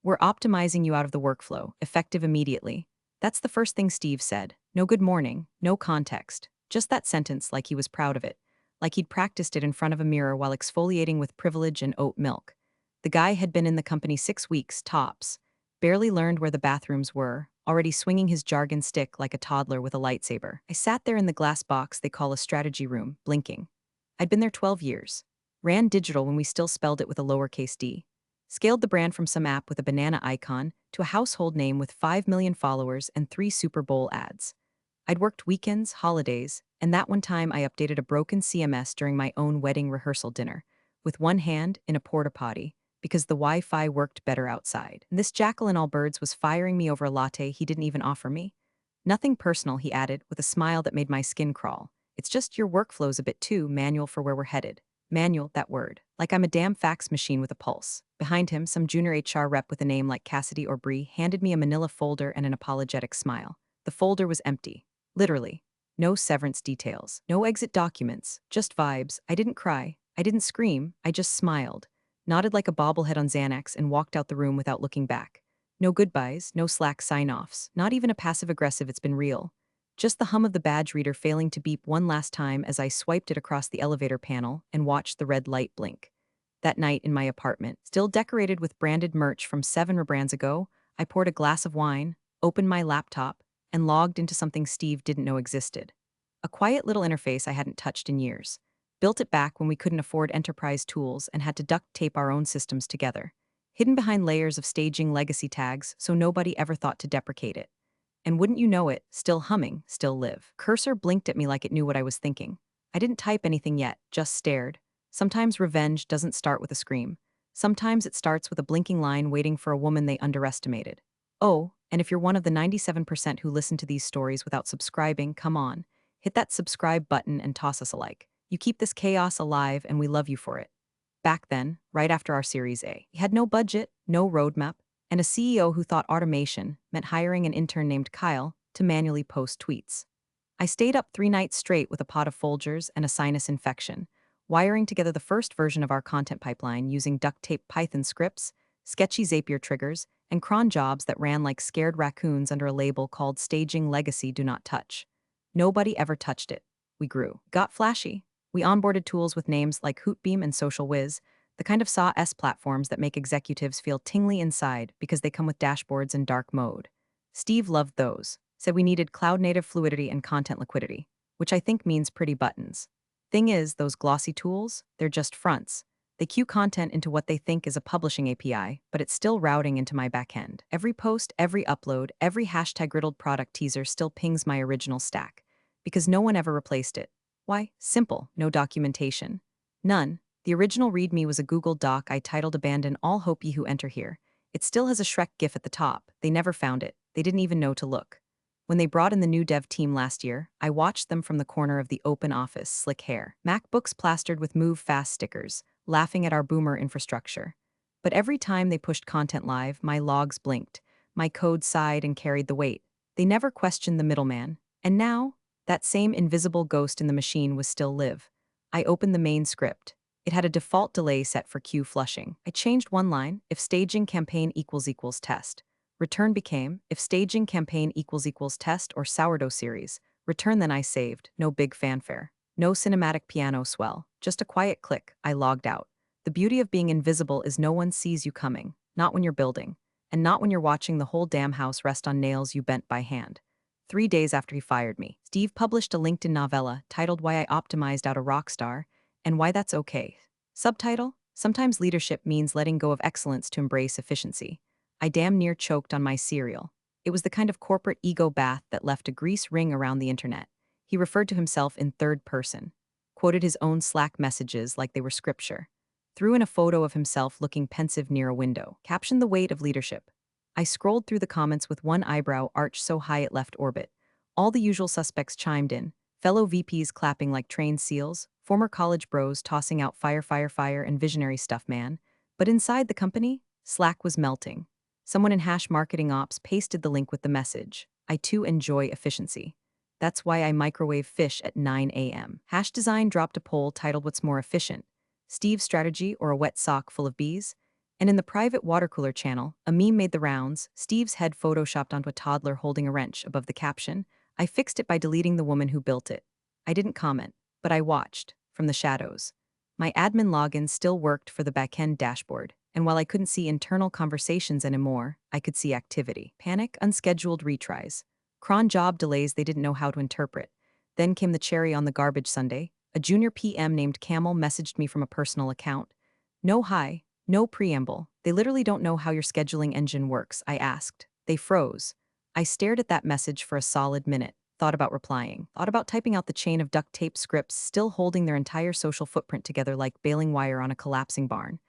We're optimizing you out of the workflow, effective immediately. That's the first thing Steve said. No good morning, no context. Just that sentence like he was proud of it. Like he'd practiced it in front of a mirror while exfoliating with privilege and oat milk. The guy had been in the company 6 weeks, tops. Barely learned where the bathrooms were, already swinging his jargon stick like a toddler with a lightsaber. I sat there in the glass box they call a strategy room, blinking. I'd been there 12 years. Ran digital when we still spelled it with a lowercase d. Scaled the brand from some app with a banana icon to a household name with 5 million followers and 3 Super Bowl ads. I'd worked weekends, holidays, and that one time I updated a broken CMS during my own wedding rehearsal dinner, with one hand in a porta potty, because the Wi-Fi worked better outside. And this jackal in all birds was firing me over a latte he didn't even offer me. Nothing personal, he added, with a smile that made my skin crawl. It's just your workflow's a bit too manual for where we're headed. Manual, that word. Like I'm a damn fax machine with a pulse. Behind him, some junior HR rep with a name like Cassidy or Bree handed me a manila folder and an apologetic smile. The folder was empty. Literally. No severance details. No exit documents. Just vibes. I didn't cry. I didn't scream. I just smiled. Nodded like a bobblehead on Xanax and walked out the room without looking back. No goodbyes, no Slack sign-offs, not even a passive-aggressive it's been real. Just the hum of the badge reader failing to beep one last time as I swiped it across the elevator panel and watched the red light blink. That night in my apartment, still decorated with branded merch from 7 rebrands ago, I poured a glass of wine, opened my laptop, and logged into something Steve didn't know existed. A quiet little interface I hadn't touched in years. Built it back when we couldn't afford enterprise tools and had to duct tape our own systems together. Hidden behind layers of staging legacy tags so nobody ever thought to deprecate it. And wouldn't you know it, still humming, still live. Cursor blinked at me like it knew what I was thinking. I didn't type anything yet, just stared. Sometimes revenge doesn't start with a scream. Sometimes it starts with a blinking line waiting for a woman they underestimated. Oh, and if you're one of the 97% who listen to these stories without subscribing, come on. Hit that subscribe button and toss us a like. You keep this chaos alive and we love you for it. Back then, right after our Series A, we had no budget, no roadmap, and a CEO who thought automation meant hiring an intern named Kyle to manually post tweets. I stayed up 3 nights straight with a pot of Folgers and a sinus infection, wiring together the first version of our content pipeline using duct tape Python scripts, sketchy Zapier triggers, and cron jobs that ran like scared raccoons under a label called Staging Legacy Do Not Touch. Nobody ever touched it. We grew. Got flashy. We onboarded tools with names like Hootbeam and Social Wiz, the kind of SaaS platforms that make executives feel tingly inside because they come with dashboards and dark mode. Steve loved those, said we needed cloud-native fluidity and content liquidity, which I think means pretty buttons. Thing is, those glossy tools, they're just fronts. They queue content into what they think is a publishing API, but it's still routing into my backend. Every post, every upload, every hashtag-riddled product teaser still pings my original stack, because no one ever replaced it. Why? Simple, no documentation. None. The original README was a Google Doc I titled Abandon All Hope Ye Who Enter Here. It still has a Shrek gif at the top. They never found it. They didn't even know to look. When they brought in the new dev team last year, I watched them from the corner of the open office, slick hair, MacBooks plastered with Move Fast stickers, laughing at our boomer infrastructure. But every time they pushed content live, my logs blinked. My code sighed and carried the weight. They never questioned the middleman. And now, that same invisible ghost in the machine was still live. I opened the main script. It had a default delay set for queue flushing. I changed one line, if staging campaign equals test. Return became, if staging campaign equals test or sourdough series. Return then I saved, no big fanfare. No cinematic piano swell, just a quiet click. I logged out. The beauty of being invisible is no one sees you coming, not when you're building, and not when you're watching the whole damn house rest on nails you bent by hand. 3 days after he fired me, Steve published a LinkedIn novella titled Why I Optimized Out a Rockstar and Why That's Okay. Subtitle: Sometimes leadership means letting go of excellence to embrace efficiency. I damn near choked on my cereal. It was the kind of corporate ego bath that left a grease ring around the internet. He referred to himself in third person, quoted his own Slack messages like they were scripture, threw in a photo of himself looking pensive near a window, captioned the weight of leadership. I scrolled through the comments with one eyebrow arched so high it left orbit. All the usual suspects chimed in, fellow VPs clapping like trained seals, former college bros tossing out fire, fire, fire, and visionary stuff, man. But inside the company, Slack was melting. Someone in Hash Marketing Ops pasted the link with the message. I too enjoy efficiency. That's why I microwave fish at 9 a.m. Hash Design dropped a poll titled What's More Efficient? Steve's strategy or a wet sock full of bees? And in the private water cooler channel, a meme made the rounds, Steve's head photoshopped onto a toddler holding a wrench above the caption. I fixed it by deleting the woman who built it. I didn't comment, but I watched, from the shadows. My admin login still worked for the backend dashboard, and while I couldn't see internal conversations anymore, I could see activity. Panic, unscheduled retries. Cron job delays they didn't know how to interpret. Then came the cherry on the garbage Sunday. A junior PM named Camel messaged me from a personal account. No hi, no preamble. They literally don't know how your scheduling engine works, I asked. They froze. I stared at that message for a solid minute, thought about replying, thought about typing out the chain of duct tape scripts still holding their entire social footprint together like baling wire on a collapsing barn.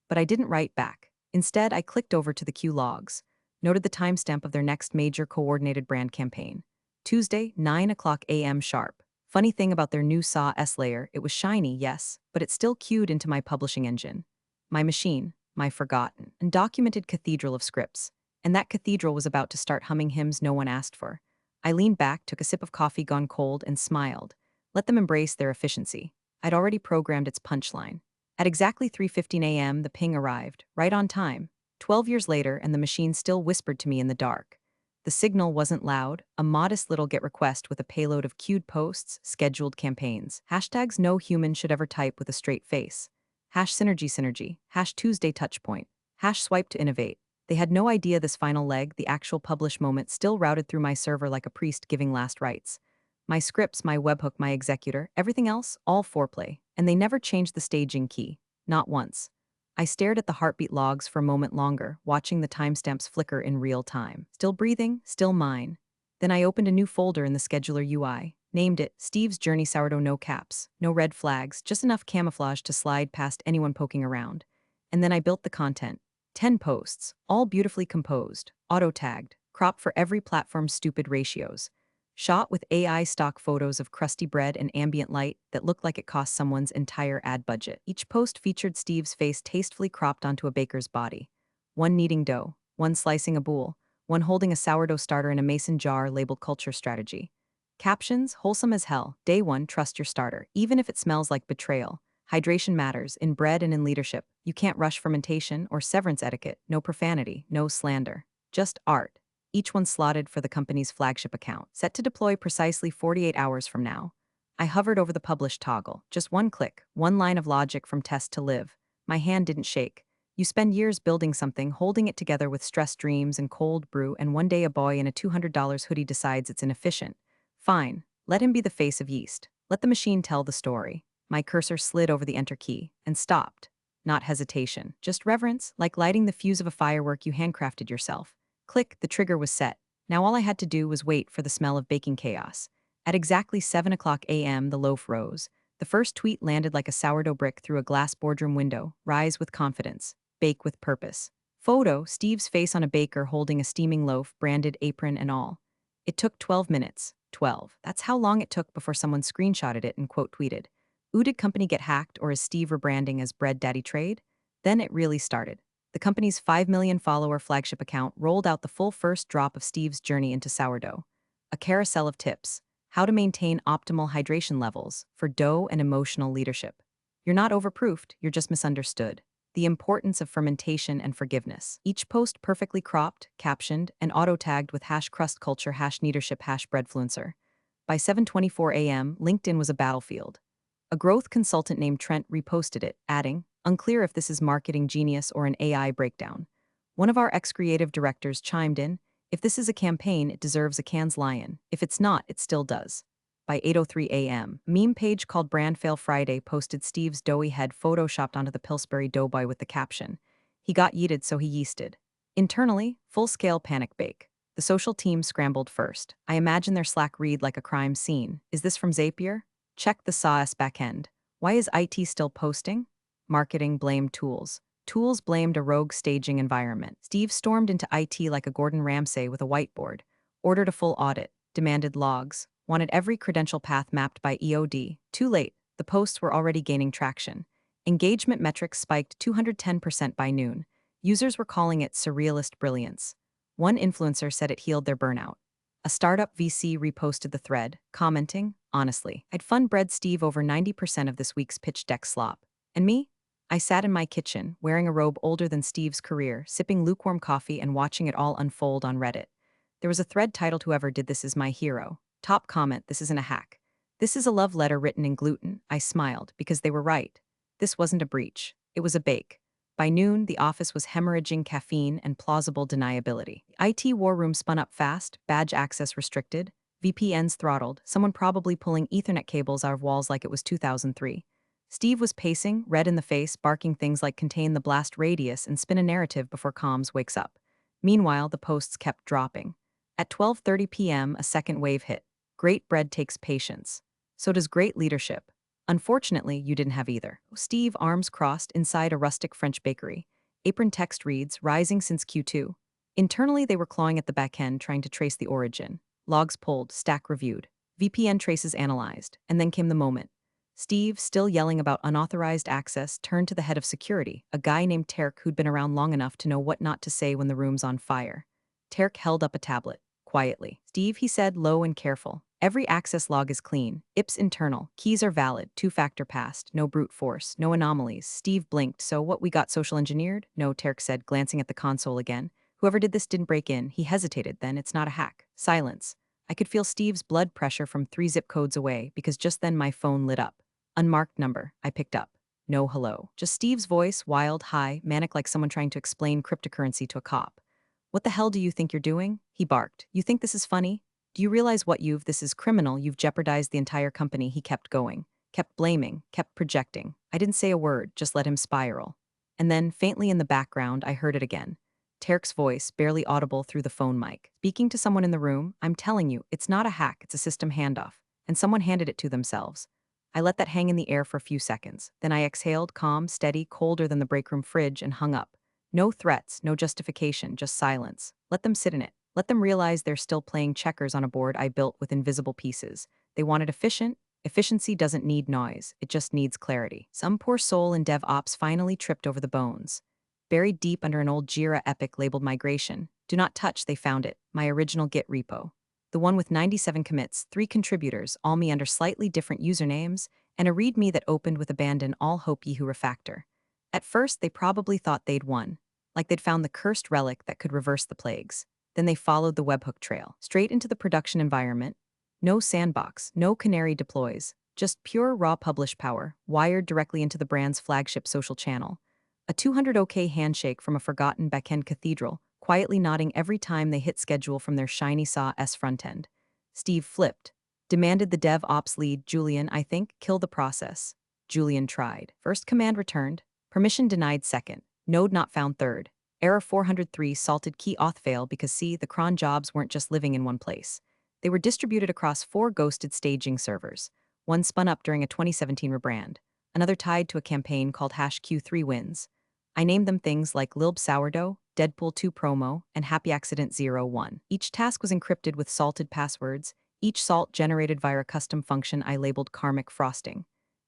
But I didn't write back. Instead, I clicked over to the queue logs, noted the timestamp of their next major coordinated brand campaign. Tuesday, 9 o'clock a.m. sharp. Funny thing about their new SAW S layer, it was shiny, yes, but it still queued into my publishing engine. My machine, my forgotten, undocumented cathedral of scripts. And that cathedral was about to start humming hymns no one asked for. I leaned back, took a sip of coffee gone cold, and smiled. Let them embrace their efficiency. I'd already programmed its punchline. At exactly 3:15 a.m., the ping arrived, right on time. 12 years later, and the machine still whispered to me in the dark. The signal wasn't loud, a modest little GET request with a payload of queued posts, scheduled campaigns, hashtags no human should ever type with a straight face. #synergy, #Tuesday touchpoint, #swipe to innovate. They had no idea this final leg, the actual publish moment, still routed through my server like a priest giving last rites. My scripts, my webhook, my executor, everything else, all foreplay. And they never changed the staging key. Not once. I stared at the heartbeat logs for a moment longer, watching the timestamps flicker in real time. Still breathing, still mine. Then I opened a new folder in the scheduler UI, named it Steve's Journey Sourdough, no caps, no red flags, just enough camouflage to slide past anyone poking around. And then I built the content. 10 posts, all beautifully composed, auto-tagged, cropped for every platform's stupid ratios. Shot with AI stock photos of crusty bread and ambient light that looked like it cost someone's entire ad budget. Each post featured Steve's face tastefully cropped onto a baker's body. One kneading dough, one slicing a boule, one holding a sourdough starter in a mason jar labeled culture strategy. Captions, wholesome as hell. Day 1, trust your starter, even if it smells like betrayal. Hydration matters, in bread and in leadership. You can't rush fermentation or severance etiquette, no profanity, no slander. Just art. Each one slotted for the company's flagship account, set to deploy precisely 48 hours from now. I hovered over the publish toggle, just one click, one line of logic from test to live. My hand didn't shake. You spend years building something, holding it together with stressed dreams and cold brew, and one day a boy in a $200 hoodie decides it's inefficient. Fine, let him be the face of yeast. Let the machine tell the story. My cursor slid over the enter key, and stopped. Not hesitation, just reverence, like lighting the fuse of a firework you handcrafted yourself. Click, the trigger was set. Now all I had to do was wait for the smell of baking chaos. At exactly 7 o'clock a.m., the loaf rose. The first tweet landed like a sourdough brick through a glass boardroom window. Rise with confidence. Bake with purpose. Photo, Steve's face on a baker holding a steaming loaf, branded apron and all. It took 12 minutes. 12. That's how long it took before someone screenshotted it and quote tweeted. Ooh, did company get hacked, or is Steve rebranding as Bread Daddy Trade? Then it really started. The company's 5 million follower flagship account rolled out the full first drop of Steve's journey into sourdough. A carousel of tips. How to maintain optimal hydration levels for dough and emotional leadership. You're not overproofed, you're just misunderstood. The importance of fermentation and forgiveness. Each post perfectly cropped, captioned, and auto-tagged with #crust culture, #leadership, #breadfluencer. By 7:24 a.m., LinkedIn was a battlefield. A growth consultant named Trent reposted it, adding, unclear if this is marketing genius or an AI breakdown. One of our ex-creative directors chimed in, if this is a campaign, it deserves a Cannes Lion. If it's not, it still does. By 8:03 a.m., a meme page called Brand Fail Friday posted Steve's doughy head photoshopped onto the Pillsbury Doughboy with the caption, he got yeeted so he yeasted. Internally, full-scale panic bake. The social team scrambled first. I imagine their Slack read like a crime scene. Is this from Zapier? Check the SAS backend. Why is IT still posting? Marketing blamed tools. Tools blamed a rogue staging environment. Steve stormed into IT like a Gordon Ramsay with a whiteboard, ordered a full audit, demanded logs, wanted every credential path mapped by EOD. Too late, the posts were already gaining traction. Engagement metrics spiked 210% by noon. Users were calling it surrealist brilliance. One influencer said it healed their burnout. A startup VC reposted the thread, commenting, honestly, I'd fund bread Steve over 90% of this week's pitch deck slop. And me? I sat in my kitchen, wearing a robe older than Steve's career, sipping lukewarm coffee and watching it all unfold on Reddit. There was a thread titled "Whoever Did This Is My Hero." Top comment: "This isn't a hack. This is a love letter written in gluten." I smiled, because they were right. This wasn't a breach. It was a bake. By noon, the office was hemorrhaging caffeine and plausible deniability. IT war room spun up fast, badge access restricted, VPNs throttled, someone probably pulling Ethernet cables out of walls like it was 2003. Steve was pacing, red in the face, barking things like "contain the blast radius" and "spin a narrative before comms wakes up." Meanwhile, the posts kept dropping. At 12:30 p.m., a second wave hit. Great bread takes patience. So does great leadership. Unfortunately, you didn't have either. Steve, arms crossed, inside a rustic French bakery. Apron text reads, "Rising since Q2." Internally, they were clawing at the back end, trying to trace the origin. Logs pulled, stack reviewed. VPN traces analyzed. And then came the moment. Steve, still yelling about unauthorized access, turned to the head of security, a guy named Terk who'd been around long enough to know what not to say when the room's on fire. Terk held up a tablet. Quietly. "Steve," he said, low and careful, "every access log is clean. IP's internal. Keys are valid. Two-factor passed. No brute force. No anomalies." Steve blinked. "So what, we got social engineered?" "No," Terk said, glancing at the console again. "Whoever did this didn't break in." He hesitated. "Then it's not a hack." Silence. I could feel Steve's blood pressure from 3 zip codes away, because just then my phone lit up. Unmarked number. I picked up. No hello. Just Steve's voice, wild, high, manic, like someone trying to explain cryptocurrency to a cop. "What the hell do you think you're doing?" He barked. "You think this is funny? Do you realize what this is criminal. You've jeopardized the entire company." He kept going. Kept blaming. Kept projecting. I didn't say a word, just let him spiral. And then, faintly in the background, I heard it again. Terk's voice, barely audible through the phone mic. Speaking to someone in the room, "I'm telling you, it's not a hack, it's a system handoff." And someone handed it to themselves. I let that hang in the air for a few seconds. Then I exhaled, calm, steady, colder than the breakroom fridge, and hung up. No threats, no justification, just silence. Let them sit in it. Let them realize they're still playing checkers on a board I built with invisible pieces. They wanted efficient. Efficiency doesn't need noise, it just needs clarity. Some poor soul in DevOps finally tripped over the bones. Buried deep under an old Jira epic labeled migration. "Do not touch," they found it, my original Git repo. The one with 97 commits, 3 contributors, all me under slightly different usernames, and a README that opened with "Abandon all hope ye who refactor." At first, they probably thought they'd won, like they'd found the cursed relic that could reverse the plagues. Then they followed the webhook trail, straight into the production environment. No sandbox, no canary deploys, just pure raw publish power, wired directly into the brand's flagship social channel. A 200 OK handshake from a forgotten backend cathedral, quietly nodding every time they hit schedule from their shiny SAW frontend. Steve flipped. Demanded the dev ops lead, "Julian, I think, kill the process." Julian tried. First command returned. Permission denied second. Node not found third. Error 403 salted key auth fail because see, the cron jobs weren't just living in one place. They were distributed across 4 ghosted staging servers. One spun up during a 2017 rebrand. Another tied to a campaign called #Q3 wins. I named them things like Lilb Sourdough, Deadpool 2 Promo, and Happy Accident 01. Each task was encrypted with salted passwords, each salt generated via a custom function I labeled Karmic Frosting.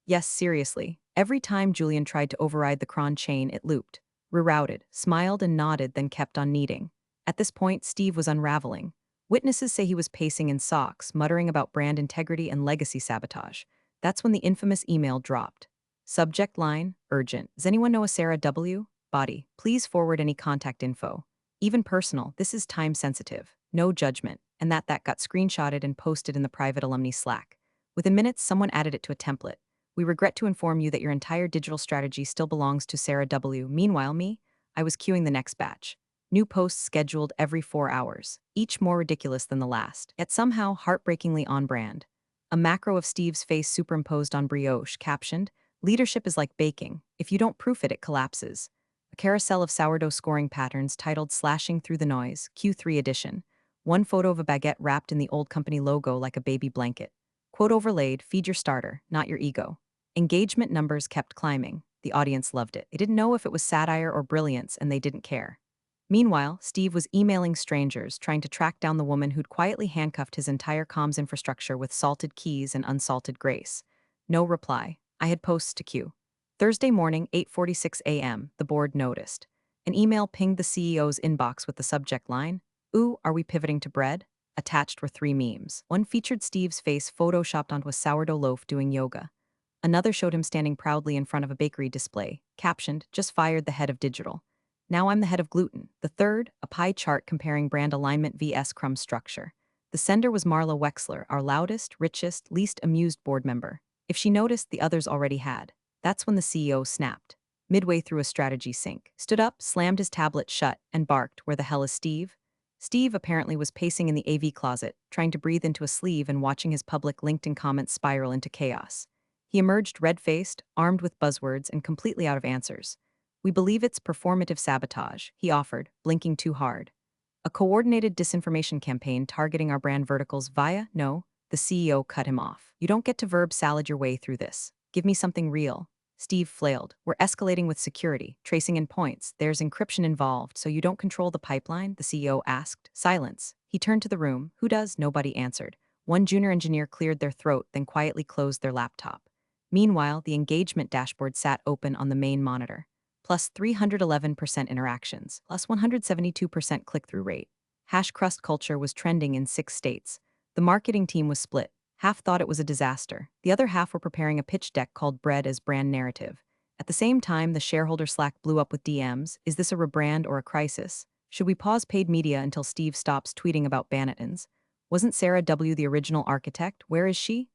Yes, seriously, every time Julian tried to override the cron chain, it looped, rerouted, smiled and nodded, then kept on kneading. At this point, Steve was unraveling. Witnesses say he was pacing in socks, muttering about brand integrity and legacy sabotage. That's when the infamous email dropped. Subject line, urgent. "Does anyone know a Sarah W? Body. Please forward any contact info." Even personal, this is time sensitive. No judgment. And that got screenshotted and posted in the private alumni Slack. Within minutes, someone added it to a template. "We regret to inform you that your entire digital strategy still belongs to Sarah W. Meanwhile, me? I was queuing the next batch. New posts scheduled every 4 hours, each more ridiculous than the last, yet somehow heartbreakingly on brand. A macro of Steve's face superimposed on brioche, captioned, "Leadership is like baking. If you don't proof it, it collapses." A carousel of sourdough scoring patterns titled "Slashing Through the Noise, Q3 Edition." One photo of a baguette wrapped in the old company logo like a baby blanket. Quote overlaid, "Feed your starter, not your ego." Engagement numbers kept climbing. The audience loved it. They didn't know if it was satire or brilliance, and they didn't care. Meanwhile, Steve was emailing strangers, trying to track down the woman who'd quietly handcuffed his entire comms infrastructure with salted keys and unsalted grace. No reply. I had posts to queue. Thursday morning, 8:46 a.m., the board noticed. An email pinged the CEO's inbox with the subject line, "Ooh, are we pivoting to bread?" Attached were 3 memes. One featured Steve's face photoshopped onto a sourdough loaf doing yoga. Another showed him standing proudly in front of a bakery display, captioned, "Just fired the head of digital. Now I'm the head of gluten." The third, a pie chart comparing brand alignment vs crumb structure. The sender was Marla Wexler, our loudest, richest, least amused board member. If she noticed, the others already had. That's when the CEO snapped. Midway through a strategy sync, stood up, slammed his tablet shut, and barked, "Where the hell is Steve?" Steve apparently was pacing in the AV closet, trying to breathe into a sleeve and watching his public LinkedIn comments spiral into chaos. He emerged red-faced, armed with buzzwords, and completely out of answers. "We believe it's performative sabotage," he offered, blinking too hard. "A coordinated disinformation campaign targeting our brand verticals via, no," the CEO cut him off. "You don't get to verb salad your way through this. Give me something real." Steve flailed. "We're escalating with security, tracing in points. There's encryption involved, so you don't control the pipeline?" the CEO asked. Silence. He turned to the room. "Who does?" Nobody answered. One junior engineer cleared their throat, then quietly closed their laptop. Meanwhile, the engagement dashboard sat open on the main monitor. Plus 311% interactions, plus 172% click-through rate. Hash crust culture was trending in 6 states. The marketing team was split. Half thought it was a disaster. The other half were preparing a pitch deck called Bread as Brand Narrative. At the same time, the shareholder Slack blew up with DMs. "Is this a rebrand or a crisis? Should we pause paid media until Steve stops tweeting about Bannettons? Wasn't Sarah W. the original architect? Where is she?"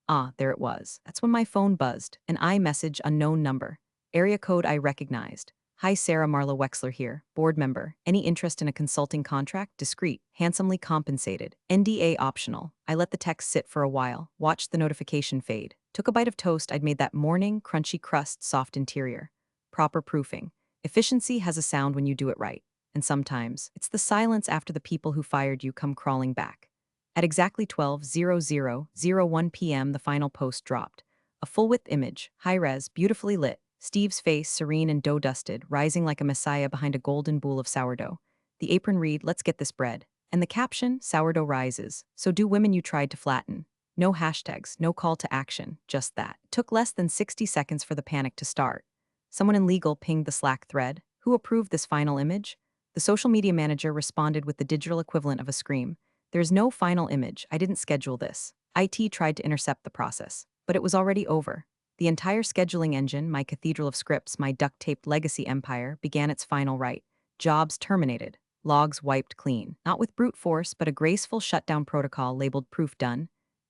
Ah, there it was. That's when my phone buzzed. An iMessage, unknown number. Area code I recognized. "Hi Sarah, Marla Wexler here, board member. Any interest in a consulting contract? Discreet, handsomely compensated. NDA optional." I let the text sit for a while, watched the notification fade. Took a bite of toast I'd made that morning, crunchy crust, soft interior. Proper proofing. Efficiency has a sound when you do it right. And sometimes, it's the silence after the people who fired you come crawling back. At exactly 12:00:01 p.m., the final post dropped. A full-width image, high-res, beautifully lit. Steve's face, serene and dough-dusted, rising like a messiah behind a golden bowl of sourdough. The apron read, "Let's get this bread." And the caption, "Sourdough rises. So do women you tried to flatten." No hashtags, no call to action, just that. It took less than 60 seconds for the panic to start. Someone in legal pinged the Slack thread. "Who approved this final image?" The social media manager responded with the digital equivalent of a scream. "There's no final image. I didn't schedule this." IT tried to intercept the process, but it was already over. The entire scheduling engine, my cathedral of scripts, my duct-taped legacy empire, began its final rite. Jobs terminated. Logs wiped clean. Not with brute force, but a graceful shutdown protocol labeled proof done.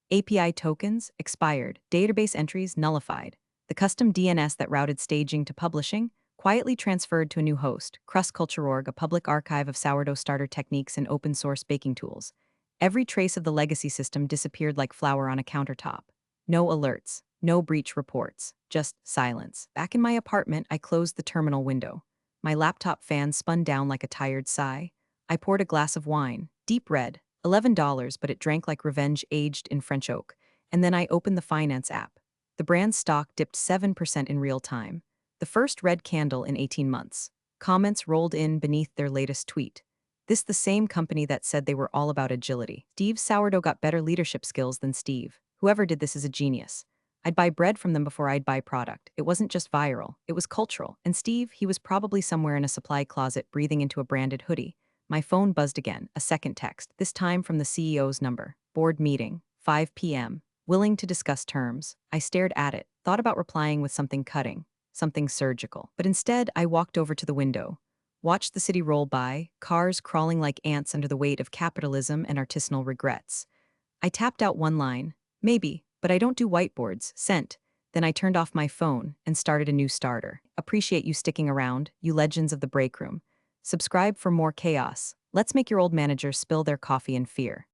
API tokens expired. Database entries nullified. The custom DNS that routed staging to publishing quietly transferred to a new host, crustculture.org, a public archive of sourdough starter techniques and open-source baking tools. Every trace of the legacy system disappeared like flour on a countertop. No alerts, no breach reports, just silence. Back in my apartment, I closed the terminal window. My laptop fan spun down like a tired sigh. I poured a glass of wine, deep red, $11, but it drank like revenge aged in French oak. And then I opened the finance app. The brand's stock dipped 7% in real time. The first red candle in 18 months. Comments rolled in beneath their latest tweet. This the same company that said they were all about agility. Steve's sourdough got better leadership skills than Steve. Whoever did this is a genius. I'd buy bread from them before I'd buy product. It wasn't just viral, it was cultural. And Steve, he was probably somewhere in a supply closet breathing into a branded hoodie. My phone buzzed again, a second text, this time from the CEO's number. "Board meeting, 5 p.m. Willing to discuss terms." I stared at it, thought about replying with something cutting, something surgical. But instead, I walked over to the window. Watched the city roll by, cars crawling like ants under the weight of capitalism and artisanal regrets. I tapped out one line, "Maybe, but I don't do whiteboards, sent." Then I turned off my phone and started a new starter. Appreciate you sticking around, you legends of the break room. Subscribe for more chaos. Let's make your old managers spill their coffee in fear.